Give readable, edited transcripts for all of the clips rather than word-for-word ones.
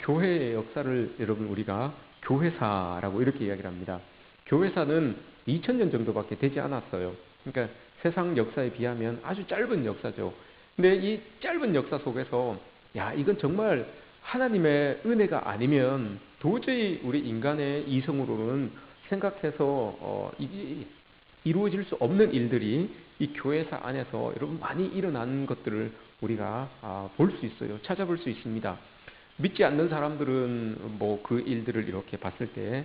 교회의 역사를 여러분 우리가 교회사라고 이렇게 이야기를 합니다. 교회사는 2000년 정도밖에 되지 않았어요. 그러니까 세상 역사에 비하면 아주 짧은 역사죠. 근데 이 짧은 역사 속에서 이건 정말 하나님의 은혜가 아니면 도저히 우리 인간의 이성으로는 생각해서 이루어질 수 없는 일들이 이 교회사 안에서 여러분 많이 일어난 것들을 우리가 볼 수 있어요. 찾아볼 수 있습니다. 믿지 않는 사람들은 뭐 그 일들을 이렇게 봤을 때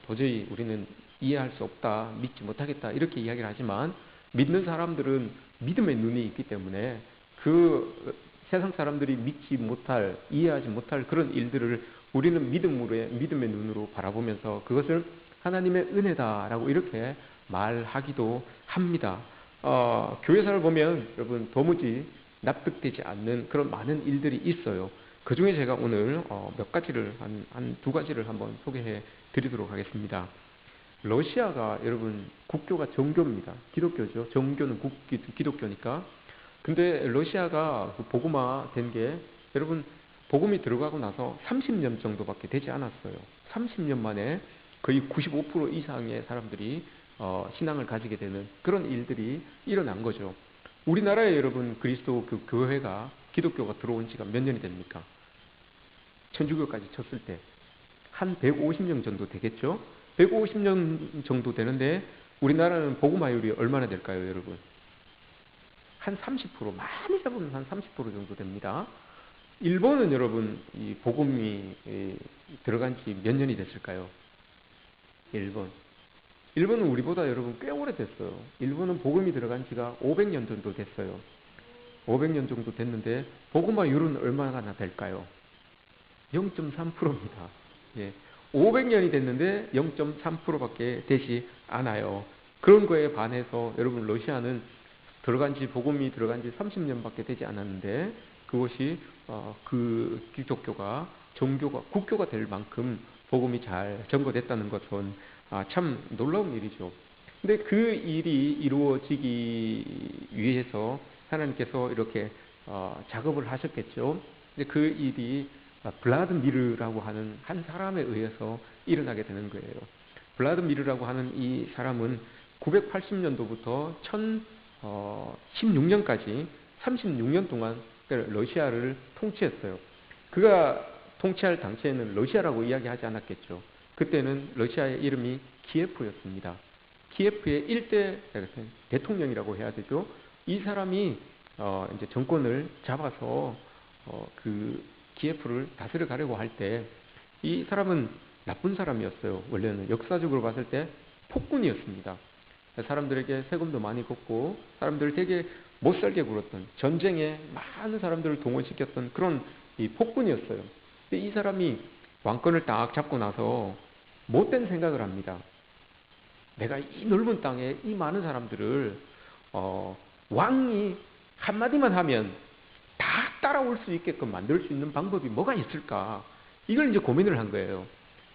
도저히 우리는 이해할 수 없다, 믿지 못하겠다 이렇게 이야기를 하지만 믿는 사람들은 믿음의 눈이 있기 때문에 그 세상 사람들이 믿지 못할, 이해하지 못할 그런 일들을 우리는 믿음의 눈으로 바라보면서 그것을 하나님의 은혜다라고 이렇게 말하기도 합니다. 교회사를 보면 여러분 도무지 납득되지 않는 그런 많은 일들이 있어요. 그 중에 제가 오늘 몇 가지를 한 두 가지를 한번 소개해 드리도록 하겠습니다. 러시아가 여러분 국교가 정교입니다. 기독교죠. 정교는 기독교니까. 근데 러시아가 복음화 된 게 여러분 복음이 들어가고 나서 30년 정도밖에 되지 않았어요. 30년 만에 거의 95% 이상의 사람들이 신앙을 가지게 되는 그런 일들이 일어난 거죠. 우리나라에 여러분 그리스도 그 교회가 기독교가 들어온 지가 몇 년이 됩니까? 천주교까지 쳤을 때 한 150년 정도 되겠죠? 150년 정도 되는데 우리나라는 복음화율이 얼마나 될까요, 여러분? 한 30%, 많이 잡으면 한 30% 정도 됩니다. 일본은 여러분 이 복음이 들어간 지 몇 년이 됐을까요? 일본은 우리보다 여러분 꽤 오래됐어요. 일본은 복음이 들어간 지가 500년 정도 됐어요. 500년 정도 됐는데 복음화율은 얼마나 될까요? 0.3%입니다. 예. 500년이 됐는데 0.3%밖에 되지 않아요. 그런 거에 반해서 여러분 러시아는 복음이 들어간 지 30년밖에 되지 않았는데 그것이 그 기독교가 국교가 될 만큼 복음이 잘 전거됐다는 것은 참 놀라운 일이죠. 근데 그 일이 이루어지기 위해서 하나님께서 이렇게 작업을 하셨겠죠. 근데 그 일이 블라드미르라고 하는 한 사람에 의해서 일어나게 되는 거예요. 블라드미르라고 하는 이 사람은 980년도부터 1016년까지 36년 동안 러시아를 통치했어요. 그가 통치할 당시에는 러시아라고 이야기하지 않았겠죠. 그때는 러시아의 이름이 키예프였습니다. 키예프의 일대 대통령이라고 해야 되죠. 이 사람이 이제 정권을 잡아서 그 키예프를 다스려 가려고 할 때 이 사람은 나쁜 사람이었어요. 원래는 역사적으로 봤을 때 폭군이었습니다. 사람들에게 세금도 많이 걷고 사람들을 되게 못살게 굴었던, 전쟁에 많은 사람들을 동원시켰던 그런 이 폭군이었어요. 근데 이 사람이 왕권을 딱 잡고 나서 못된 생각을 합니다. 내가 이 넓은 땅에 이 많은 사람들을 왕이 한마디만 하면 다 따라올 수 있게끔 만들 수 있는 방법이 뭐가 있을까? 이걸 이제 고민을 한 거예요.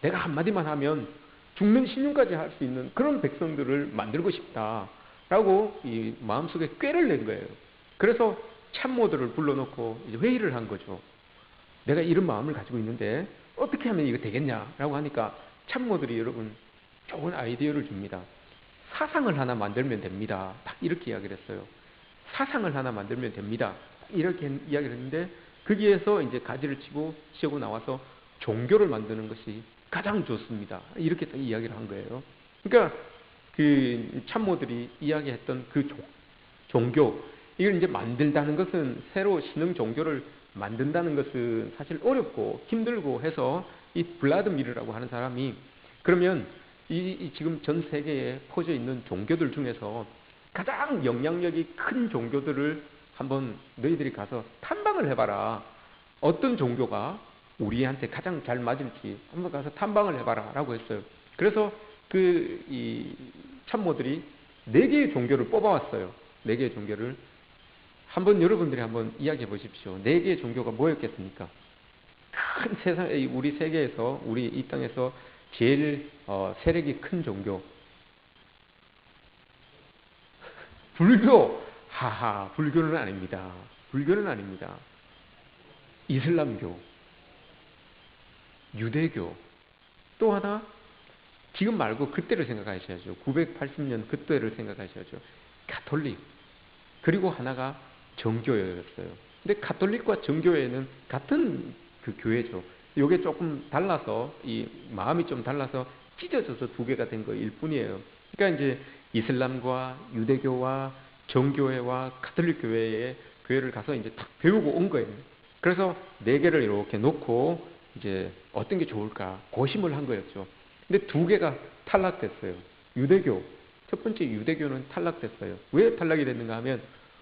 내가 한마디만 하면 죽는 신용까지 할 수 있는 그런 백성들을 만들고 싶다라고 이 마음속에 꾀를 낸 거예요. 그래서 참모들을 불러놓고 이제 회의를 한 거죠. 내가 이런 마음을 가지고 있는데 어떻게 하면 이거 되겠냐라고 하니까 참모들이 여러분 좋은 아이디어를 줍니다. 사상을 하나 만들면 됩니다. 딱 이렇게 이야기를 했어요. 사상을 하나 만들면 됩니다. 이렇게 이야기를 했는데 거기에서 이제 가지를 치고 나와서 종교를 만드는 것이 가장 좋습니다. 이렇게 딱 이야기를 한 거예요. 그러니까 그 참모들이 이야기했던 그 종교, 이걸 이제 만들다는 것은 새로 신흥 종교를 만든다는 것은 사실 어렵고 힘들고 해서 이 블라드미르라고 하는 사람이 그러면 이 지금 전 세계에 퍼져 있는 종교들 중에서 가장 영향력이 큰 종교들을 한번 너희들이 가서 탐방을 해봐라. 어떤 종교가 우리한테 가장 잘 맞을지 한번 가서 탐방을 해봐라 라고 했어요. 그래서 이 참모들이 4개의 종교를 뽑아왔어요. 4개의 종교를 한번 여러분들이 한번 이야기해 보십시오. 4개의 종교가 뭐였겠습니까? 큰 세상, 우리 세계에서, 우리 이 땅에서 제일 세력이 큰 종교. 불교. 하하, 불교는 아닙니다. 불교는 아닙니다. 이슬람교. 유대교, 또 하나 지금 말고 그때를 생각하셔야죠. 980년 그때를 생각하셔야죠. 가톨릭, 그리고 하나가 정교회였어요. 근데 가톨릭과 정교회는 같은 그 교회죠. 이게 조금 달라서, 이 마음이 좀 달라서 찢어져서 두 개가 된 거일 뿐이에요. 그러니까 이제 이슬람과 유대교와 정교회와 가톨릭 교회의 교회를 가서 이제 딱 배우고 온 거예요. 그래서 네 개를 이렇게 놓고 이제 어떤 게 좋을까 고심을 한 거였죠. 근데 두 개가 탈락됐어요. 유대교, 첫 번째 유대교는 탈락됐어요. 왜 탈락이 됐는가 하면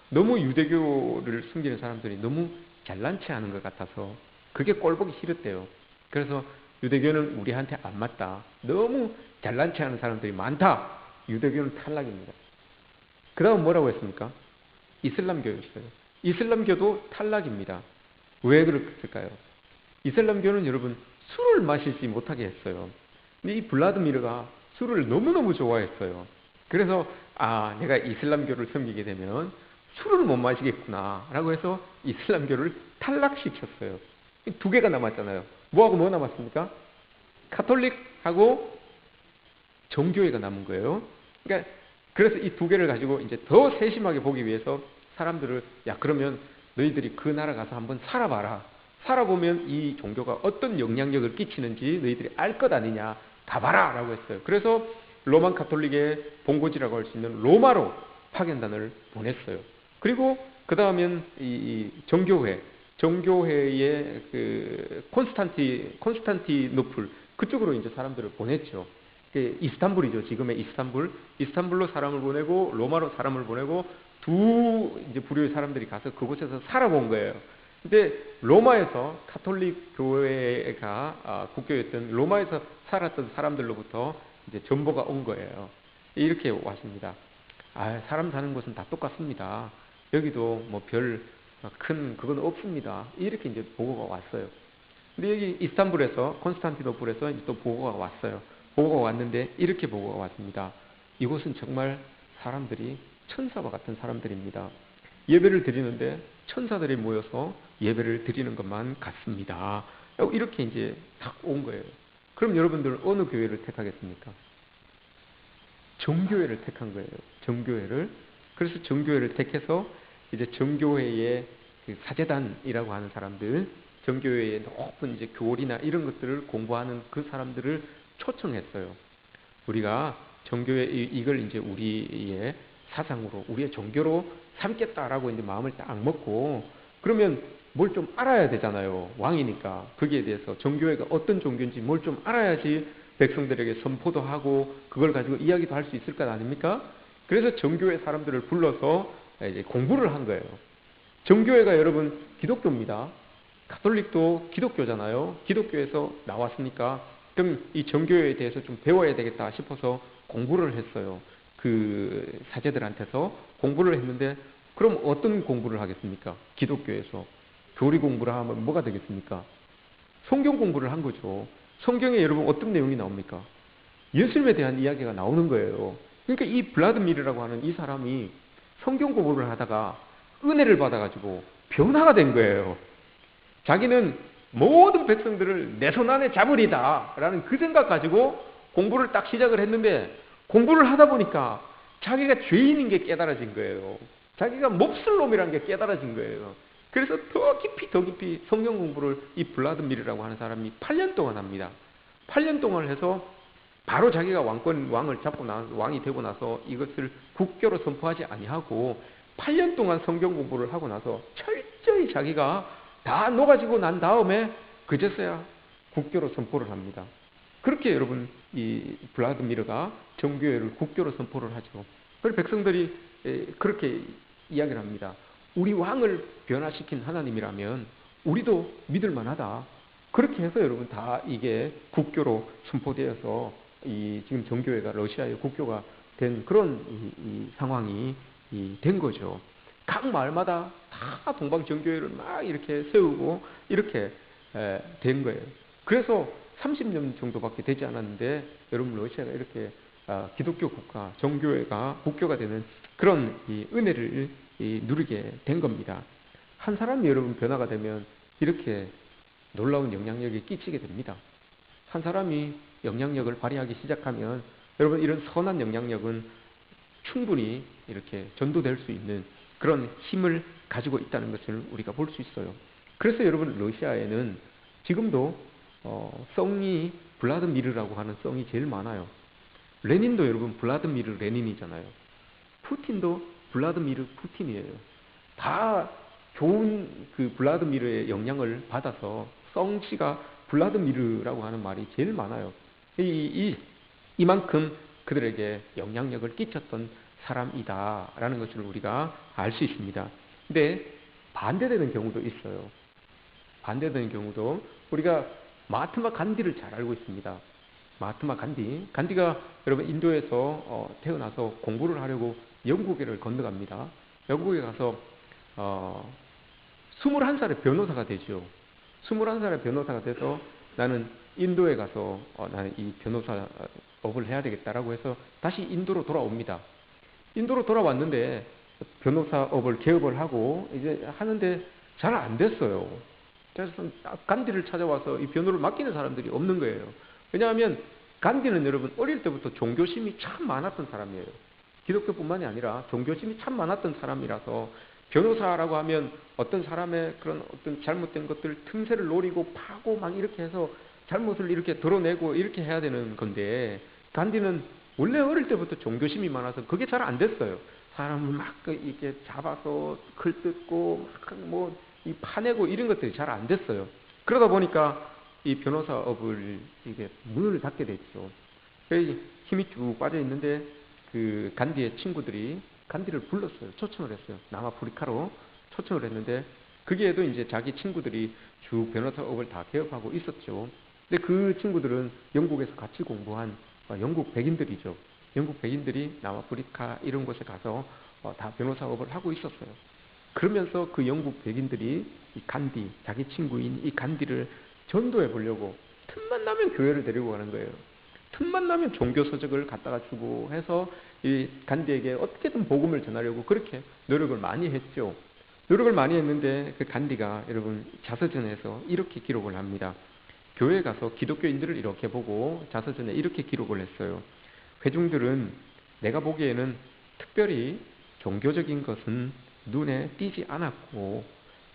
너무 유대교를 숨기는 사람들이 너무 잘난 체 하는 것 같아서 그게 꼴보기 싫었대요. 그래서 유대교는 우리한테 안 맞다. 너무 잘난 체 하는 사람들이 많다. 유대교는 탈락입니다. 그 다음 뭐라고 했습니까? 이슬람교였어요. 이슬람교도 탈락입니다. 왜 그랬을까요? 이슬람교는 여러분 술을 마시지 못하게 했어요. 근데 이 블라드미르가 술을 너무너무 좋아했어요. 그래서 내가 이슬람교를 섬기게 되면 술을 못 마시겠구나 라고 해서 이슬람교를 탈락시켰어요. 두 개가 남았잖아요. 뭐하고 뭐 남았습니까? 가톨릭하고 정교회가 남은 거예요. 그러니까 그래서 이 두 개를 가지고 이제 더 세심하게 보기 위해서 사람들을, 야 그러면 너희들이 그 나라 가서 한번 살아봐라. 살아보면 이 종교가 어떤 영향력을 끼치는지 너희들이 알 것 아니냐. 가봐라 라고 했어요. 그래서 로만 가톨릭의 본고지라고 할 수 있는 로마로 파견단을 보냈어요. 그리고 그 다음엔 이 정교회의 그 콘스탄티노플 그쪽으로 이제 사람들을 보냈죠. 이스탄불이죠. 지금의 이스탄불로 사람을 보내고 로마로 사람을 보내고 두 이제 부류의 사람들이 가서 그곳에서 살아본 거예요. 근데 로마에서 가톨릭 교회가 국교였던 로마에서 살았던 사람들로부터 이제 전보가 온 거예요. 이렇게 왔습니다. 사람 사는 곳은 다 똑같습니다. 여기도 뭐 별 큰 그건 없습니다. 이렇게 이제 보고가 왔어요. 근데 여기 이스탄불에서 콘스탄티노플에서 이제 또 보고가 왔어요. 보고가 왔는데 이렇게 보고가 왔습니다. 이곳은 정말 사람들이 천사와 같은 사람들입니다. 예배를 드리는데 천사들이 모여서 예배를 드리는 것만 같습니다. 이렇게 이제 딱 온 거예요. 그럼 여러분들은 어느 교회를 택하겠습니까? 정교회를 택한 거예요. 정교회를. 그래서 정교회를 택해서 이제 정교회의 그 사제단이라고 하는 사람들, 정교회의 높은 이제 교리나 이런 것들을 공부하는 그 사람들을 초청했어요. 우리가 정교회 이걸 이제 우리의 사상으로, 우리의 종교로 삼겠다라고 이제 마음을 딱 먹고, 그러면 뭘 좀 알아야 되잖아요. 왕이니까. 거기에 대해서 정교회가 어떤 종교인지 뭘 좀 알아야지 백성들에게 선포도 하고 그걸 가지고 이야기도 할 수 있을 것 아닙니까? 그래서 정교회 사람들을 불러서 이제 공부를 한 거예요. 정교회가 여러분 기독교입니다. 가톨릭도 기독교잖아요. 기독교에서 나왔으니까 그럼 이 정교회에 대해서 좀 배워야 되겠다 싶어서 공부를 했어요. 그 사제들한테서 공부를 했는데, 그럼 어떤 공부를 하겠습니까? 기독교에서 교리 공부를 하면 뭐가 되겠습니까? 성경 공부를 한 거죠. 성경에 여러분 어떤 내용이 나옵니까? 예수님에 대한 이야기가 나오는 거예요. 그러니까 이 블라드미르라고 하는 이 사람이 성경 공부를 하다가 은혜를 받아가지고 변화가 된 거예요. 자기는 모든 백성들을 내 손 안에 잡으리다 라는 그 생각 가지고 공부를 딱 시작을 했는데, 공부를 하다 보니까 자기가 죄인인 게 깨달아진 거예요. 자기가 몹쓸 놈이라는 게 깨달아진 거예요. 그래서 더 깊이 성경 공부를 이 블라드미르라고 하는 사람이 8년 동안 합니다. 8년 동안 해서 바로 자기가 왕을 잡고 왕이 되고 나서 이것을 국교로 선포하지 아니하고 8년 동안 성경 공부를 하고 나서 철저히 자기가 다 녹아지고 난 다음에 그제서야 국교로 선포를 합니다. 그렇게 여러분 이 블라드미르가 정교회를 국교로 선포를 하죠. 그래서 백성들이 그렇게 이야기를 합니다. 우리 왕을 변화시킨 하나님이라면 우리도 믿을 만하다. 그렇게 해서 여러분 다 이게 국교로 선포되어서 이 지금 정교회가 러시아의 국교가 된 그런 이 상황이 된 거죠. 각 마을마다 다 동방정교회를 막 이렇게 세우고 이렇게 된 거예요. 그래서 30년 정도밖에 되지 않았는데 여러분 러시아가 이렇게 기독교 국가, 정교회가 국교가 되는 그런 이 은혜를 누리게 된 겁니다. 한 사람이 여러분 변화가 되면 이렇게 놀라운 영향력이 끼치게 됩니다. 한 사람이 영향력을 발휘하기 시작하면 여러분 이런 선한 영향력은 충분히 이렇게 전도될 수 있는 그런 힘을 가지고 있다는 것을 우리가 볼 수 있어요. 그래서 여러분 러시아에는 지금도 성이 블라드미르라고 하는 성이 제일 많아요. 레닌도 여러분 블라드미르 레닌이잖아요. 푸틴도 블라드미르 푸틴이에요. 다 좋은 그 블라드미르의 영향을 받아서 성씨가 블라드미르라고 하는 말이 제일 많아요. 이만큼 그들에게 영향력을 끼쳤던 사람이다라는 것을 우리가 알 수 있습니다. 근데 반대되는 경우도 있어요. 반대되는 경우도 우리가 마하트마 간디를 잘 알고 있습니다. 마하트마 간디가 여러분 인도에서 태어나서 공부를 하려고 영국에를 건너갑니다. 영국에 가서 21살에 변호사가 되죠. 21살에 변호사가 돼서 나는 인도에 가서 나는 이 변호사업을 해야 되겠다라고 해서 다시 인도로 돌아옵니다. 인도로 돌아왔는데 변호사업을 개업을 하고 이제 하는데 잘 안 됐어요. 그래서 간디를 찾아와서 이 변호를 맡기는 사람들이 없는 거예요. 왜냐하면 간디는 여러분 어릴 때부터 종교심이 참 많았던 사람이에요. 기독교뿐만이 아니라 종교심이 참 많았던 사람이라서 변호사라고 하면 어떤 사람의 그런 어떤 잘못된 것들 틈새를 노리고 파고 막 이렇게 해서 잘못을 이렇게 드러내고 이렇게 해야 되는 건데 간디는 원래 어릴 때부터 종교심이 많아서 그게 잘 안 됐어요. 사람을 막 이렇게 잡아서 글뜯고 막 이 파내고 이런 것들이 잘 안 됐어요. 그러다 보니까 이 변호사업을 이게 문을 닫게 됐죠. 힘이 쭉 빠져 있는데 그 간디의 친구들이 간디를 불렀어요. 초청을 했어요. 남아프리카로 초청을 했는데 거기에도 이제 자기 친구들이 쭉 변호사업을 다 개업하고 있었죠. 근데 그 친구들은 영국에서 같이 공부한 영국 백인들이죠. 영국 백인들이 남아프리카 이런 곳에 가서 다 변호사업을 하고 있었어요. 그러면서 그 영국 백인들이 이 간디, 자기 친구인 이 간디를 전도해 보려고 틈만 나면 교회를 데리고 가는 거예요. 틈만 나면 종교서적을 갖다가 주고 해서 이 간디에게 어떻게든 복음을 전하려고 그렇게 노력을 많이 했죠. 노력을 많이 했는데 그 간디가 여러분 자서전에서 이렇게 기록을 합니다. 교회에 가서 기독교인들을 이렇게 보고 자서전에 이렇게 기록을 했어요. 회중들은 내가 보기에는 특별히 종교적인 것은 눈에 띄지 않았고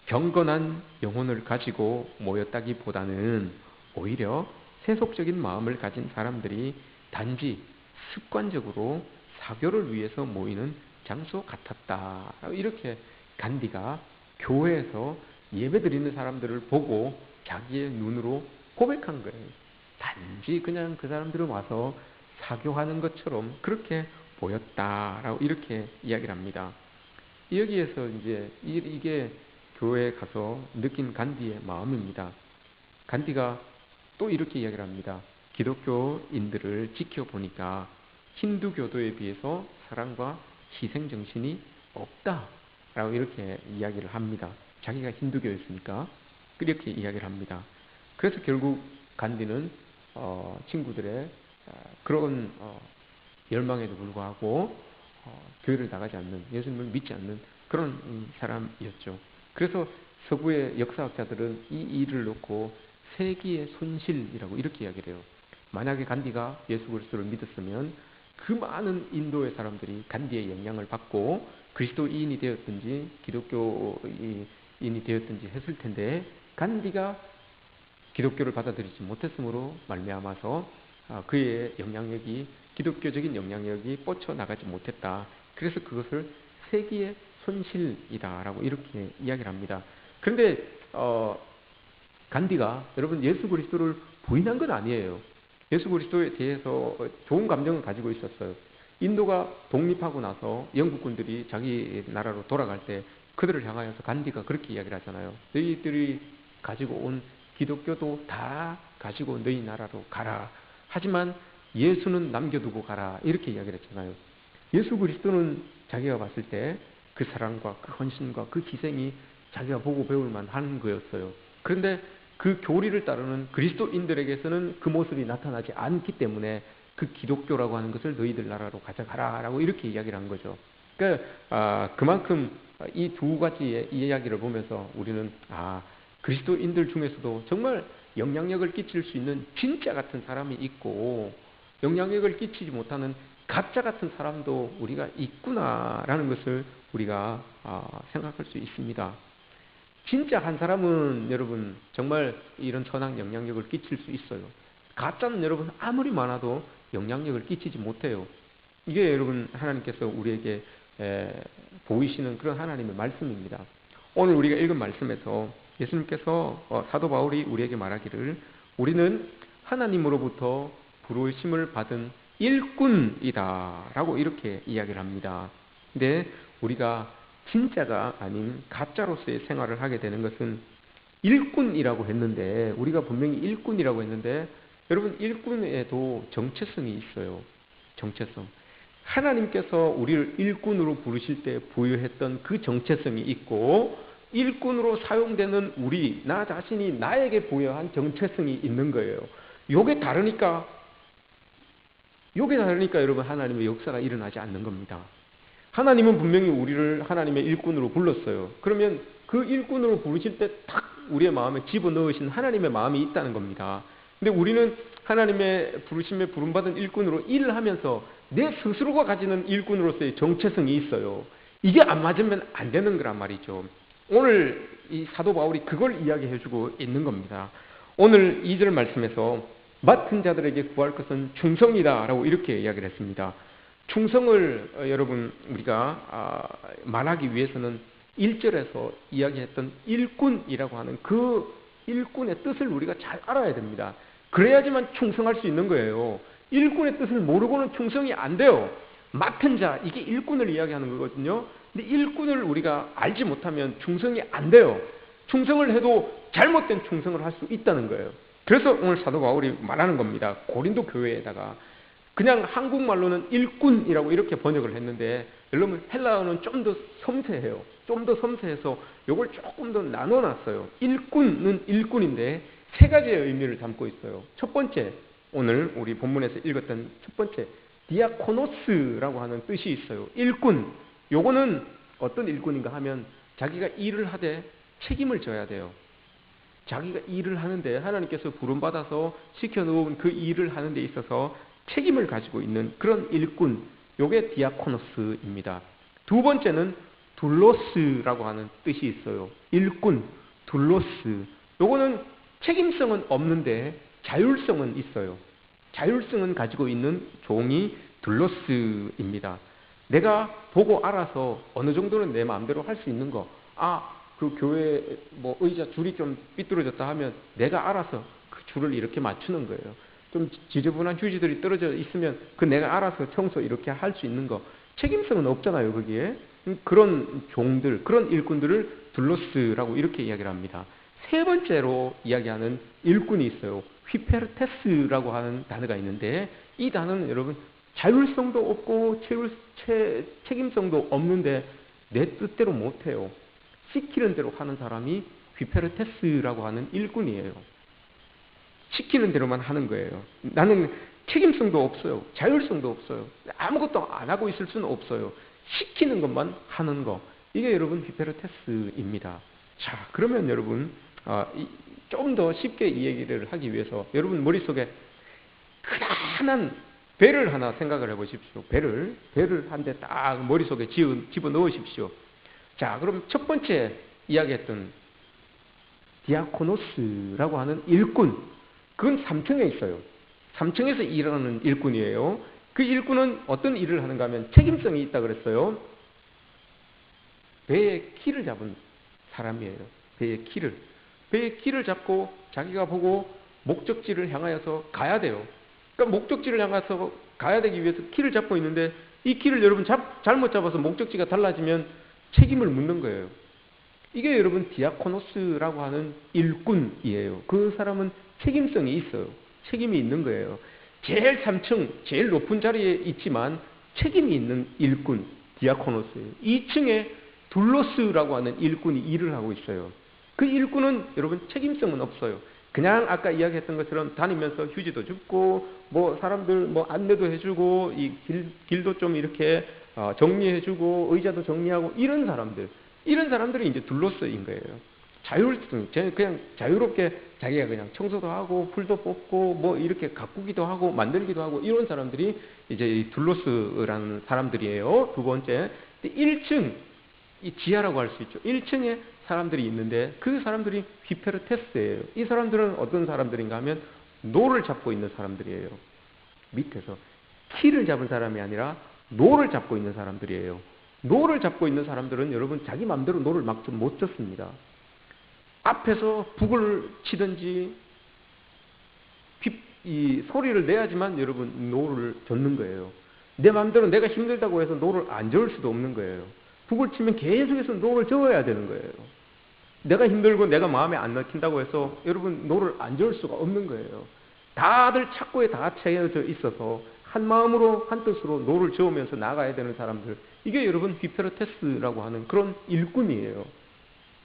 경건한 영혼을 가지고 모였다기보다는 오히려 세속적인 마음을 가진 사람들이 단지 습관적으로 사교를 위해서 모이는 장소 같았다. 이렇게 간디가 교회에서 예배드리는 사람들을 보고 자기의 눈으로 고백한 거예요. 단지 그냥 그 사람들은 와서 사교하는 것처럼 그렇게 보였다라고 이렇게 이야기를 합니다. 여기에서 이제 이게 교회에 가서 느낀 간디의 마음입니다. 간디가 또 이렇게 이야기를 합니다. 기독교인들을 지켜보니까 힌두교도에 비해서 사랑과 희생정신이 없다라고 이렇게 이야기를 합니다. 자기가 힌두교였으니까 그렇게 이야기를 합니다. 그래서 결국 간디는 친구들의 그런 열망에도 불구하고 교회를 나가지 않는, 예수님을 믿지 않는 그런 사람이었죠. 그래서 서구의 역사학자들은 이 일을 놓고 세기의 손실이라고 이렇게 이야기를 해요. 만약에 간디가 예수 그리스도를 믿었으면 그 많은 인도의 사람들이 간디의 영향을 받고 그리스도인이 되었든지 기독교인이 되었든지 했을 텐데 간디가 기독교를 받아들이지 못했으므로 말미암아서 그의 영향력이 기독교적인 영향력이 뻗쳐나가지 못했다. 그래서 그것을 세기의 손실이다라고 이렇게 이야기를 합니다. 그런데 간디가 여러분 예수 그리스도를 부인한 건 아니에요. 예수 그리스도에 대해서 좋은 감정을 가지고 있었어요. 인도가 독립하고 나서 영국군들이 자기 나라로 돌아갈 때 그들을 향하여서 간디가 그렇게 이야기를 하잖아요. 너희들이 가지고 온 기독교도 다 가지고 너희 나라로 가라. 하지만 예수는 남겨두고 가라. 이렇게 이야기를 했잖아요. 예수 그리스도는 자기가 봤을 때 그 사랑과 그 헌신과 그 희생이 자기가 보고 배울 만한 거였어요. 그런데 그 교리를 따르는 그리스도인들에게서는 그 모습이 나타나지 않기 때문에 그 기독교라고 하는 것을 너희들 나라로 가져가라 라고 이렇게 이야기를 한 거죠. 그러니까 그만큼 이 두 가지의 이야기를 보면서 우리는 그리스도인들 중에서도 정말 영향력을 끼칠 수 있는 진짜 같은 사람이 있고 영향력을 끼치지 못하는 가짜 같은 사람도 우리가 있구나라는 것을 우리가 생각할 수 있습니다. 진짜 한 사람은 여러분 정말 이런 선한 영향력을 끼칠 수 있어요. 가짜는 여러분 아무리 많아도 영향력을 끼치지 못해요. 이게 여러분 하나님께서 우리에게 보이시는 그런 하나님의 말씀입니다. 오늘 우리가 읽은 말씀에서 예수님께서 사도 바울이 우리에게 말하기를 우리는 하나님으로부터 부르심을 받은 일꾼이다 라고 이렇게 이야기를 합니다. 근데 우리가 진짜가 아닌 가짜로서의 생활을 하게 되는 것은 일꾼이라고 했는데 우리가 분명히 일꾼이라고 했는데 여러분 일꾼에도 정체성이 있어요. 정체성. 하나님께서 우리를 일꾼으로 부르실 때 부여했던 그 정체성이 있고 일꾼으로 사용되는 우리, 나 자신이 나에게 부여한 정체성이 있는 거예요. 요게 다르니까 여러분 하나님의 역사가 일어나지 않는 겁니다. 하나님은 분명히 우리를 하나님의 일꾼으로 불렀어요. 그러면 그 일꾼으로 부르실 때 딱 우리의 마음에 집어넣으신 하나님의 마음이 있다는 겁니다. 근데 우리는 하나님의 부르심에 부름받은 일꾼으로 일을 하면서 내 스스로가 가지는 일꾼으로서의 정체성이 있어요. 이게 안 맞으면 안 되는 거란 말이죠. 오늘 이 사도 바울이 그걸 이야기해주고 있는 겁니다. 오늘 2절 말씀에서 맡은 자들에게 구할 것은 충성이다 라고 이렇게 이야기를 했습니다. 충성을 여러분 우리가 말하기 위해서는 1절에서 이야기했던 일꾼이라고 하는 그 일꾼의 뜻을 우리가 잘 알아야 됩니다. 그래야지만 충성할 수 있는 거예요. 일꾼의 뜻을 모르고는 충성이 안 돼요. 맡은 자, 이게 일꾼을 이야기하는 거거든요. 근데 일꾼을 우리가 알지 못하면 충성이 안 돼요. 충성을 해도 잘못된 충성을 할 수 있다는 거예요. 그래서 오늘 사도 바울이 말하는 겁니다. 고린도 교회에다가 그냥 한국말로는 일꾼이라고 이렇게 번역을 했는데 여러분 헬라어는 좀 더 섬세해요. 좀 더 섬세해서 이걸 조금 더 나눠놨어요. 일꾼은 일꾼인데 세 가지의 의미를 담고 있어요. 첫 번째, 오늘 우리 본문에서 읽었던 첫 번째 디아코노스라고 하는 뜻이 있어요. 일꾼. 요거는 어떤 일꾼인가 하면 자기가 일을 하되 책임을 져야 돼요. 자기가 일을 하는데 하나님께서 부름받아서 시켜놓은 그 일을 하는 데 있어서 책임을 가지고 있는 그런 일꾼. 요게 디아코노스입니다. 두 번째는 둘로스라고 하는 뜻이 있어요. 일꾼, 둘로스. 요거는 책임성은 없는데 자율성은 있어요. 자율성은 가지고 있는 종이 둘로스입니다. 내가 보고 알아서 어느 정도는 내 마음대로 할 수 있는 거. 그 교회 뭐 의자 줄이 좀 삐뚤어졌다 하면 내가 알아서 그 줄을 이렇게 맞추는 거예요. 좀 지저분한 휴지들이 떨어져 있으면 그 내가 알아서 청소 이렇게 할 수 있는 거. 책임성은 없잖아요, 거기에. 그런 종들, 그런 일꾼들을 둘로스라고 이렇게 이야기를 합니다. 세 번째로 이야기하는 일꾼이 있어요. 휘페르테스라고 하는 단어가 있는데 이 단어는 여러분 자율성도 없고 책임성도 없는데 내 뜻대로 못해요. 시키는 대로 하는 사람이 휘페르테스라고 하는 일꾼이에요. 시키는 대로만 하는 거예요. 나는 책임성도 없어요. 자율성도 없어요. 아무것도 안 하고 있을 수는 없어요. 시키는 것만 하는 거. 이게 여러분 휘페르테스입니다. 자, 그러면 여러분 좀 더 쉽게 이 얘기를 하기 위해서 여러분 머릿속에 크다란 배를 하나 생각을 해보십시오. 배를 한 대 딱 머릿속에 집어넣으십시오. 자, 그럼 첫 번째 이야기했던 디아코노스라고 하는 일꾼, 그건 3층에 있어요. 3층에서 일하는 일꾼이에요. 그 일꾼은 어떤 일을 하는가 하면 책임성이 있다 그랬어요. 배의 키를 잡은 사람이에요. 배의 키를 잡고 자기가 보고 목적지를 향하여서 가야 돼요. 그러니까 목적지를 향해서 가야 되기 위해서 키를 잡고 있는데 이 키를 여러분 잘못 잡아서 목적지가 달라지면 책임을 묻는 거예요. 이게 여러분 디아코노스라고 하는 일꾼이에요. 그 사람은 책임성이 있어요. 책임이 있는 거예요. 제일 3층, 제일 높은 자리에 있지만 책임이 있는 일꾼, 디아코노스예요. 2층에 둘로스라고 하는 일꾼이 일을 하고 있어요. 그 일꾼은 여러분 책임성은 없어요. 그냥 아까 이야기했던 것처럼 다니면서 휴지도 줍고 뭐 사람들 뭐 안내도 해주고 이 길도 좀 이렇게 정리해주고 의자도 정리하고 이런 사람들이 이제 둘로스인 거예요. 그냥 자유롭게 자기가 그냥 청소도 하고 풀도 뽑고 뭐 이렇게 가꾸기도 하고 만들기도 하고 이런 사람들이 이제 이 둘로스라는 사람들이에요. 두 번째, 1층 이 지하라고 할 수 있죠. 1층에 사람들이 있는데 그 사람들이 휘페르테스예요. 이 사람들은 어떤 사람들인가 하면 노를 잡고 있는 사람들이에요. 밑에서 키를 잡은 사람이 아니라 노를 잡고 있는 사람들이에요. 노를 잡고 있는 사람들은 여러분 자기 마음대로 노를 막 좀 못 젓습니다. 앞에서 북을 치든지 이 소리를 내야지만 여러분 노를 젓는 거예요. 내 마음대로 내가 힘들다고 해서 노를 안 저을 수도 없는 거예요. 북을 치면 계속해서 노를 저어야 되는 거예요. 내가 힘들고 내가 마음에 안 넣힌다고 해서 여러분 노를 안 저을 수가 없는 거예요. 다들 착고에 다 채워져 있어서 한 마음으로 한 뜻으로 노를 저으면서 나가야 되는 사람들, 이게 여러분 휘페르테스라고 하는 그런 일꾼이에요.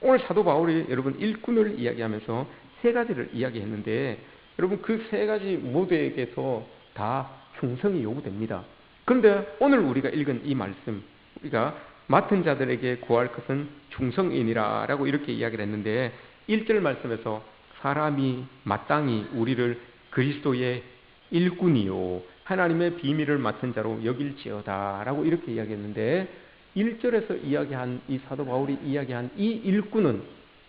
오늘 사도 바울이 여러분 일꾼을 이야기하면서 세 가지를 이야기했는데 여러분 그 세 가지 모두에게서 다 충성이 요구됩니다. 그런데 오늘 우리가 읽은 이 말씀, 우리가 맡은 자들에게 구할 것은 충성이니라 라고 이렇게 이야기를 했는데 1절 말씀에서 사람이 마땅히 우리를 그리스도의 일꾼이요 하나님의 비밀을 맡은 자로 여길지어다 라고 이렇게 이야기했는데 1절에서 이야기한 이 사도 바울이 이야기한 이 일꾼은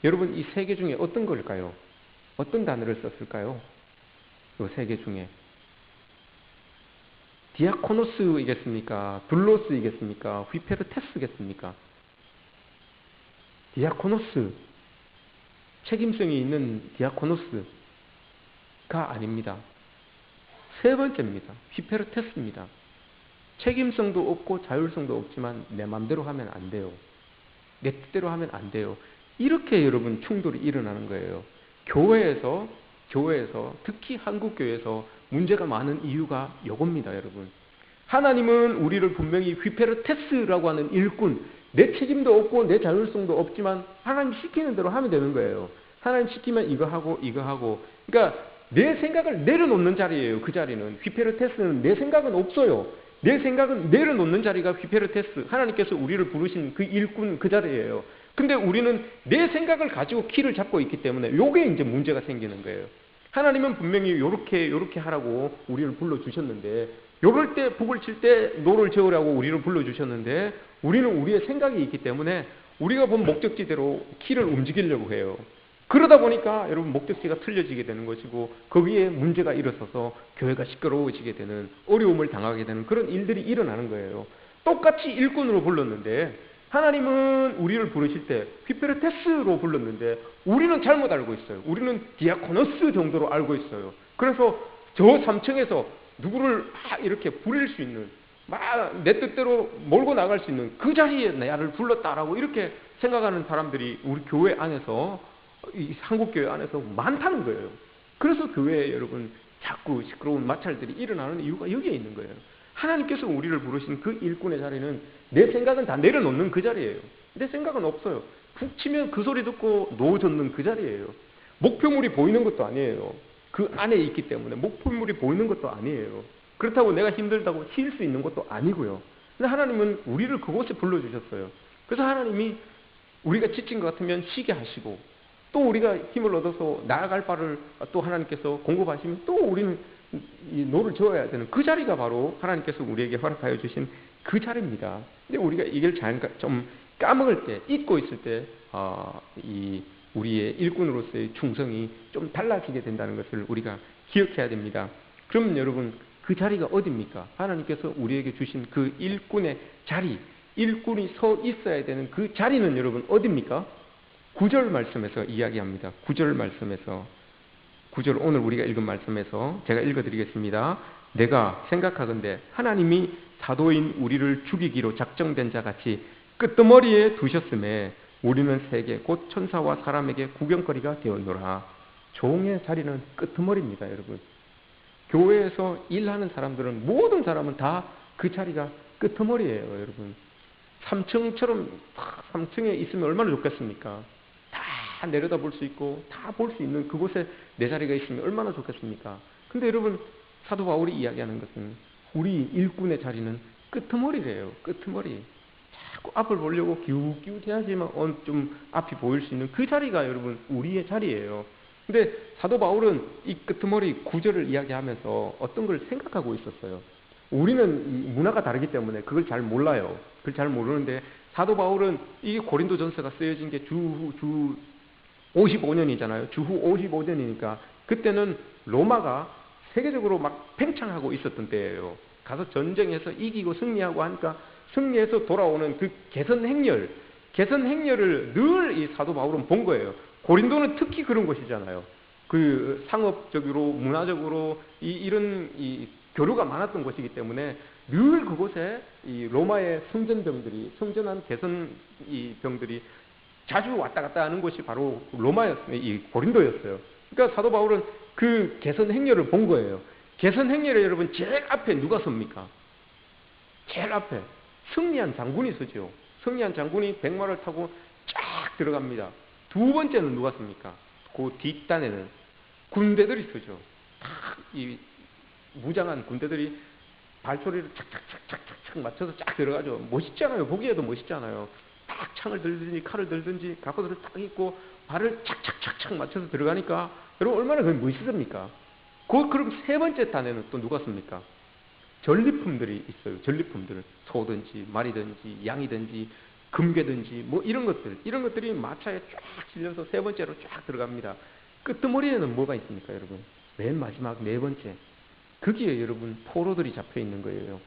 여러분 이 세 개 중에 어떤 걸까요? 어떤 단어를 썼을까요? 이 세 개 중에 디아코노스이겠습니까? 둘로스이겠습니까? 휘페르테스겠습니까? 디아코노스, 책임성이 있는 디아코노스가 아닙니다. 세 번째입니다. 휘페르테스입니다. 책임성도 없고 자율성도 없지만 내 마음대로 하면 안 돼요. 내 뜻대로 하면 안 돼요. 이렇게 여러분 충돌이 일어나는 거예요. 교회에서 특히 한국 교회에서 문제가 많은 이유가 이겁니다, 여러분. 하나님은 우리를 분명히 휘페르테스라고 하는 일꾼, 내 책임도 없고 내 자율성도 없지만 하나님 시키는 대로 하면 되는 거예요. 하나님 시키면 이거 하고 이거 하고. 그러니까 내 생각을 내려놓는 자리예요. 그 자리는. 휘페르테스는 내 생각은 없어요. 내 생각은 내려놓는 자리가 휘페르테스, 하나님께서 우리를 부르신 그 일꾼 그 자리예요. 근데 우리는 내 생각을 가지고 키를 잡고 있기 때문에 요게 이제 문제가 생기는 거예요. 하나님은 분명히 요렇게 하라고 우리를 불러주셨는데, 요럴 때 북을 칠 때 노를 저으라고 우리를 불러주셨는데, 우리는 우리의 생각이 있기 때문에 우리가 본 목적지대로 키를 움직이려고 해요. 그러다 보니까 여러분 목적지가 틀려지게 되는 것이고 거기에 문제가 일어서서 교회가 시끄러워지게 되는, 어려움을 당하게 되는 그런 일들이 일어나는 거예요. 똑같이 일꾼으로 불렀는데 하나님은 우리를 부르실 때 휘페르테스로 불렀는데 우리는 잘못 알고 있어요. 우리는 디아코노스 정도로 알고 있어요. 그래서 저 3층에서 누구를 막 이렇게 부릴 수 있는, 막 내 뜻대로 몰고 나갈 수 있는 그 자리에 나를 불렀다라고 이렇게 생각하는 사람들이 우리 교회 안에서, 이 한국교회 안에서 많다는 거예요. 그래서 교회에 여러분 자꾸 시끄러운 마찰들이 일어나는 이유가 여기에 있는 거예요. 하나님께서 우리를 부르신 그 일꾼의 자리는 내 생각은 다 내려놓는 그 자리예요. 내 생각은 없어요. 푹 치면 그 소리 듣고 놓아젓는 그 자리예요. 목표물이 보이는 것도 아니에요. 그 안에 있기 때문에 목표물이 보이는 것도 아니에요. 그렇다고 내가 힘들다고 쉴 수 있는 것도 아니고요. 근데 하나님은 우리를 그곳에 불러주셨어요. 그래서 하나님이 우리가 지친 것 같으면 쉬게 하시고, 또 우리가 힘을 얻어서 나아갈 바를 또 하나님께서 공급하시면 또 우리는 이 노를 저어야 되는 그 자리가 바로 하나님께서 우리에게 허락하여 주신 그 자리입니다. 근데 우리가 이걸 좀 까먹을 때, 잊고 있을 때, 이 우리의 일꾼으로서의 충성이 좀 달라지게 된다는 것을 우리가 기억해야 됩니다. 그럼 여러분, 그 자리가 어디입니까? 하나님께서 우리에게 주신 그 일꾼의 자리, 일꾼이 서 있어야 되는 그 자리는 여러분 어디입니까? 9절 말씀에서 이야기합니다. 9절 말씀에서, 9절 오늘 우리가 읽은 말씀에서 제가 읽어드리겠습니다. 내가 생각하건대 하나님이 사도인 우리를 죽이기로 작정된 자같이 끄트머리에 두셨음에 우리는 세계 곧 천사와 사람에게 구경거리가 되었노라. 종의 자리는 끄트머리입니다, 여러분. 교회에서 일하는 사람들은, 모든 사람은 다 그 자리가 끄트머리예요, 여러분. 3층처럼 3층에 있으면 얼마나 좋겠습니까? 다 내려다 볼 수 있고 다 볼 수 있는 그곳에 내 자리가 있으면 얼마나 좋겠습니까? 근데 여러분, 사도 바울이 이야기하는 것은 우리 일꾼의 자리는 끄트머리래요. 끄트머리. 자꾸 앞을 보려고 기웃기웃해야지만 좀 앞이 보일 수 있는 그 자리가 여러분 우리의 자리예요. 근데 사도 바울은 이 끄트머리 구절을 이야기하면서 어떤 걸 생각하고 있었어요. 우리는 문화가 다르기 때문에 그걸 잘 몰라요. 그걸 잘 모르는데 사도 바울은 이 고린도전서가 쓰여진 게 주 55년이잖아요. 주후 55년이니까 그때는 로마가 세계적으로 막 팽창하고 있었던 때예요. 가서 전쟁에서 이기고 승리하고 하니까 승리해서 돌아오는 그 개선 행렬을 늘 이 사도 바울은 본 거예요. 고린도는 특히 그런 곳이잖아요. 그 상업적으로 문화적으로 이런 교류가 많았던 곳이기 때문에 늘 그곳에 이 로마의 성전한 개선 병들이 자주 왔다 갔다 하는 곳이 바로 이 고린도였어요. 그러니까 사도 바울은 그 개선 행렬을 본 거예요. 개선 행렬에 여러분 제일 앞에 누가 섭니까? 제일 앞에 승리한 장군이 서죠. 승리한 장군이 백마를 타고 쫙 들어갑니다. 두 번째는 누가 섭니까? 그 뒷단에는 군대들이 서죠. 이 무장한 군대들이 발소리를 착착착착착 맞춰서 쫙 들어가죠. 멋있잖아요. 보기에도 멋있잖아요. 딱 창을 들든지 칼을 들든지 각오들을 딱 입고 발을 착착착착 맞춰서 들어가니까 여러분 얼마나 그게 멋있습니까? 그럼 세 번째 단에는 또 누가 씁니까? 전리품들이 있어요. 전리품들. 소든지 말이든지 양이든지 금괴든지 뭐 이런 것들이 마차에 쫙 실려서 세 번째로 쫙 들어갑니다. 끄트머리에는 뭐가 있습니까, 여러분? 맨 마지막 네 번째. 거기에 여러분 포로들이 잡혀 있는 거예요.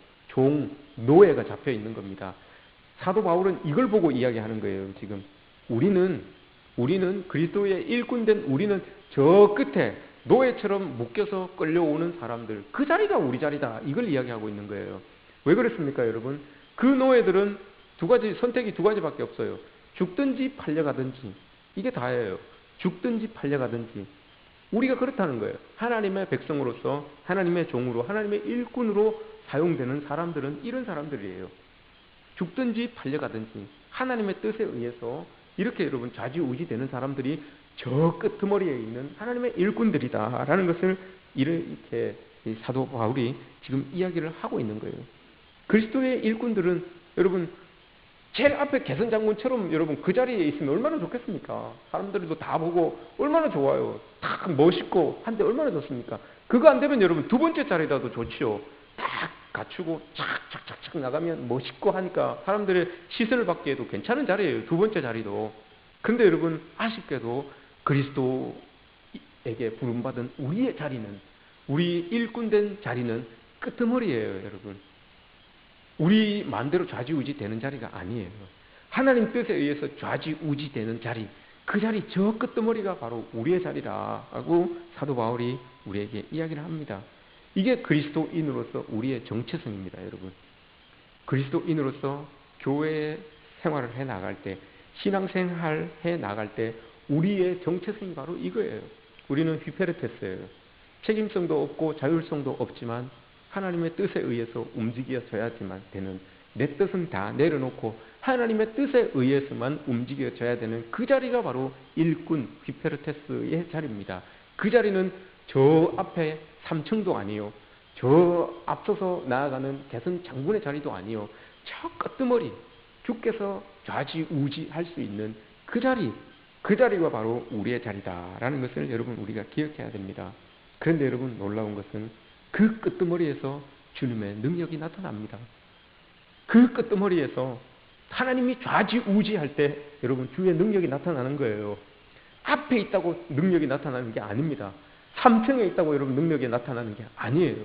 노예가 잡혀 있는 겁니다. 사도 바울은 이걸 보고 이야기하는 거예요. 지금 우리는 그리스도의 일꾼된 우리는 저 끝에 노예처럼 묶여서 끌려오는 사람들, 그 자리가 우리 자리다. 이걸 이야기하고 있는 거예요. 왜 그렇습니까, 여러분? 그 노예들은 선택이 두 가지밖에 없어요. 죽든지 팔려가든지. 이게 다예요. 죽든지 팔려가든지. 우리가 그렇다는 거예요. 하나님의 백성으로서, 하나님의 종으로, 하나님의 일꾼으로 사용되는 사람들은 이런 사람들이에요. 죽든지 팔려가든지 하나님의 뜻에 의해서 이렇게 여러분 좌지우지 되는 사람들이 저 끄트머리에 있는 하나님의 일꾼들이다라는 것을 이렇게 사도 바울이 지금 이야기를 하고 있는 거예요. 그리스도의 일꾼들은 여러분 제일 앞에 개선장군처럼 여러분 그 자리에 있으면 얼마나 좋겠습니까? 사람들도 다 보고 얼마나 좋아요. 딱 멋있고 한데 얼마나 좋습니까? 그거 안 되면 여러분 두 번째 자리라도 좋지요. 딱 갖추고 착착착착 나가면 멋있고 하니까 사람들의 시선을 받기에도 괜찮은 자리예요. 두 번째 자리도. 근데 여러분 아쉽게도 그리스도에게 부름받은 우리의 자리는, 우리 일꾼된 자리는 끄트머리예요, 여러분. 우리 마음대로 좌지우지 되는 자리가 아니에요. 하나님 뜻에 의해서 좌지우지 되는 자리, 그 자리 저 끄트머리가 바로 우리의 자리라고 사도 바울이 우리에게 이야기를 합니다. 이게 그리스도인으로서 우리의 정체성입니다, 여러분. 그리스도인으로서 교회 생활을 해 나갈 때, 신앙생활 해 나갈 때 우리의 정체성이 바로 이거예요. 우리는 휘페르테스예요. 책임성도 없고 자율성도 없지만 하나님의 뜻에 의해서 움직여져야지만 되는, 내 뜻은 다 내려놓고 하나님의 뜻에 의해서만 움직여져야 되는 그 자리가 바로 일꾼 휘페르테스의 자리입니다. 그 자리는 저 앞에 3층도 아니요, 저 앞서서 나아가는 개선 장군의 자리도 아니요, 저 끄트머리 주께서 좌지우지할 수 있는 그 자리가 바로 우리의 자리다라는 것을 여러분 우리가 기억해야 됩니다. 그런데 여러분 놀라운 것은 그 끄트머리에서 주님의 능력이 나타납니다. 그 끄트머리에서 하나님이 좌지우지할 때 여러분 주의 능력이 나타나는 거예요. 앞에 있다고 능력이 나타나는 게 아닙니다. 3층에 있다고 여러분 능력이 나타나는 게 아니에요.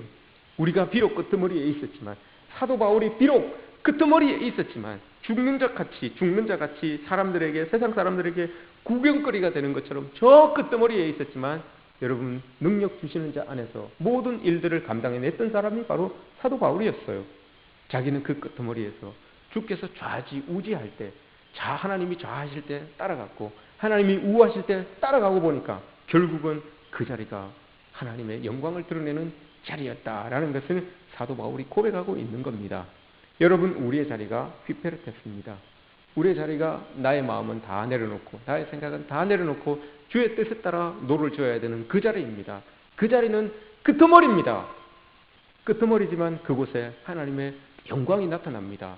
우리가 비록 끄트머리에 있었지만, 사도 바울이 비록 끄트머리에 있었지만 죽는 자 같이 사람들에게, 세상 사람들에게 구경거리가 되는 것처럼 저 끄트머리에 있었지만 여러분 능력 주시는 자 안에서 모든 일들을 감당해냈던 사람이 바로 사도 바울이었어요. 자기는 그 끄트머리에서 주께서 좌지우지할 때, 하나님이 좌하실 때 따라갔고 하나님이 우하실 때 따라가고 보니까 결국은 그 자리가 하나님의 영광을 드러내는 자리였다라는 것을 사도 바울이 고백하고 있는 겁니다. 여러분 우리의 자리가 휘페르테스입니다. 우리의 자리가 나의 마음은 다 내려놓고 나의 생각은 다 내려놓고 주의 뜻에 따라 노를 져야 되는 그 자리입니다. 그 자리는 끄트머리입니다. 끄트머리지만 그곳에 하나님의 영광이 나타납니다.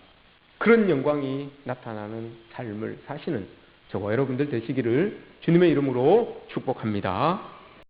그런 영광이 나타나는 삶을 사시는 저와 여러분들 되시기를 주님의 이름으로 축복합니다.